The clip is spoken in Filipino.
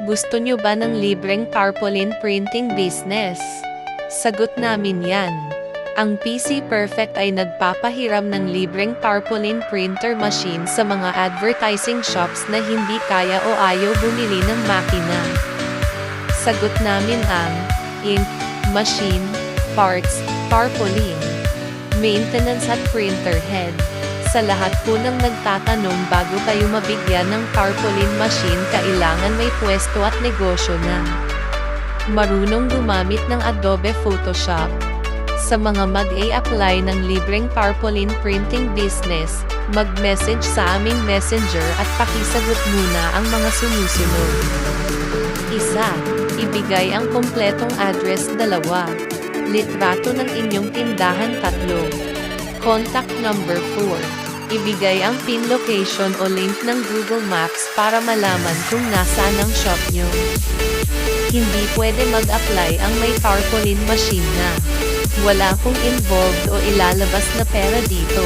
Gusto nyo ba ng libreng tarpaulin printing business? Sagot namin yan. Ang PC Perfect ay nagpapahiram ng libreng tarpaulin printer machine sa mga advertising shops na hindi kaya o ayaw bumili ng makina. Sagot namin ang ink, machine, parts, tarpaulin, maintenance at printer head. Sa lahat po ng nagtatanong, bago kayo mabigyan ng tarpaulin machine, kailangan may pwesto at negosyo na. Marunong gumamit ng Adobe Photoshop. Sa mga mag-a-apply ng libreng tarpaulin printing business, mag-message sa aming messenger at pakisagot muna ang mga sumusunod. 1. Ibigay ang kumpletong address. 2. Litrato ng inyong tindahan. 3. Contact number. 4. Ibigay ang pin location o link ng Google Maps para malaman kung nasaan ang shop nyo. Hindi pwede mag-apply ang may tarpaulin machine na wala pong involved o ilalabas na pera dito.